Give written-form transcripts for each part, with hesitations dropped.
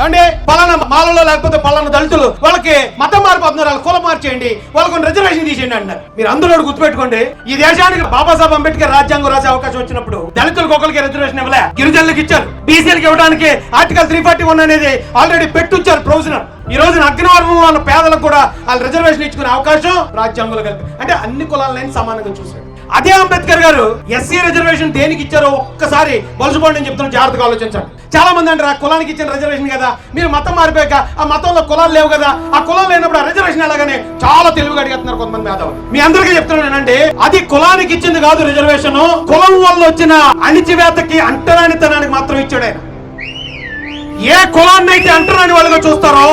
అంటే పలానా మాలలో లేకపోతే పలానా దళితులు వాళ్ళకి మతం మారిపోతున్నారు, వాళ్ళ కులం మార్చేయండి, వాళ్ళకు రిజర్వేషన్ తీసేయండి అంటారు. మీరు అందరూ గుర్తుపెట్టుకోండి, ఈ దేశానికి బాబాసాహెబ్ అంబేద్కర్ రాజ్యాంగం రాసే అవకాశం వచ్చినప్పుడు దళితులకు ఒకరికి రిజర్వేషన్ ఇవ్వలే, గిరిజనులకు ఇచ్చారు. బీసీలకు ఇవ్వడానికి ఆర్టికల్ 341 అనేది ఆల్రెడీ పెట్టుచ్చారు ప్రొవిజనల్. ఈ రోజున అగ్నివర్ణంలో ఉన్న పేదలకు కూడా వాళ్ళు రిజర్వేషన్ ఇచ్చుకునే అవకాశం రాజ్యాంగంలో కలిపి, అంటే అన్ని కులాలైన సమానంగా చూశాడు. అదే అంబేద్కర్ గారు ఎస్సీ రిజర్వేషన్ దేనికి ఇచ్చారో ఒక్కసారి వలసపోండి అని చెప్తున్నా, జాగ్రత్తగా ఆలోచించండి. చాలా మంది అంటారు ఆ కులానికి ఇచ్చిన రిజర్వేషన్ కదా, మీరు మతం మారిపోయాక ఆ మతంలో కులాలు లేవు కదా, ఆ కులాలు లేనప్పుడు ఆ రిజర్వేషన్ ఎలాగనే చాలా తెలివిగా అడిగేస్తున్నారు కొంతమంది మేధావులు. మీ అందరికీ చెప్తున్నానంటే అది కులానికి ఇచ్చింది కాదు రిజర్వేషన్, కులం వల్ల వచ్చిన అణిచివేతకి అంటరానితనానికి మాత్రం ఇచ్చాడు ఆయన. ఏ కులాన్ని అయితే అంటరాని వాళ్ళుగా చూస్తారో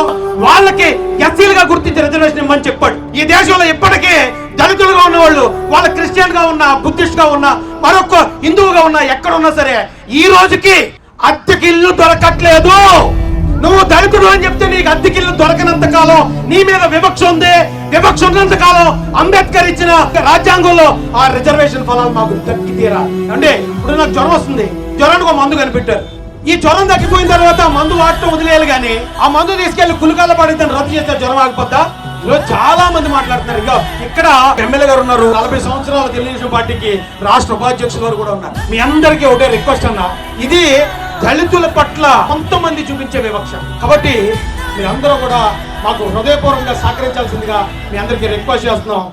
వాళ్ళకి ఎస్సీలుగా గుర్తించి రిజర్వేషన్ ఇవ్వమని చెప్పాడు. ఈ దేశంలో ఇప్పటికే దళితులుగా ఉన్న వాళ్ళు, వాళ్ళ క్రిస్టియన్ గా ఉన్నా, బుద్ధిస్ట్ గా ఉన్నా, మరొక హిందువుగా ఉన్నా, ఎక్కడ ఉన్నా సరే ఈ రోజుకి అద్దెకిల్లు దొరకట్లేదు. నువ్వు దళితుడు అని చెప్తే నీకు అద్దెకిల్లు దొరకనంత కాలం నీ మీద వివక్ష ఉంది. వివక్ష ఉన్నంత కాలం అంబేద్కర్ ఇచ్చిన రాజ్యాంగంలో ఆ రిజర్వేషన్ ఫలాలు మాకు దక్కి తీరా. అంటే ఇప్పుడు నాకు జ్వరం వస్తుంది, జ్వరానికి ఒక మందు కనిపెట్టారు. ఈ జ్వరం తగ్గిపోయిన తర్వాత మందు వాడటం వదిలేయాలి, కానీ ఆ మందు తీసుకెళ్లి కులుకాల పడితే రద్దు చేస్తే జ్వరం ఆగిపోద్దా? ఈరోజు చాలా మంది మాట్లాడుతున్నారు. ఇక ఇక్కడ ఎమ్మెల్యే గారు ఉన్నారు, 40 సంవత్సరాల తెలుగుదేశం పార్టీకి రాష్ట్ర ఉపాధ్యక్షులు గారు కూడా ఉన్నారు. మీ అందరికీ ఒకటే రిక్వెస్ట్ అన్నా, ఇది దళితుల పట్ల కొంతమంది చూపించే వివక్ష. కాబట్టి మీరందరూ కూడా మాకు హృదయపూర్వకంగా సహకరించాల్సిందిగా మీ అందరికీ రిక్వెస్ట్ చేస్తున్నాం.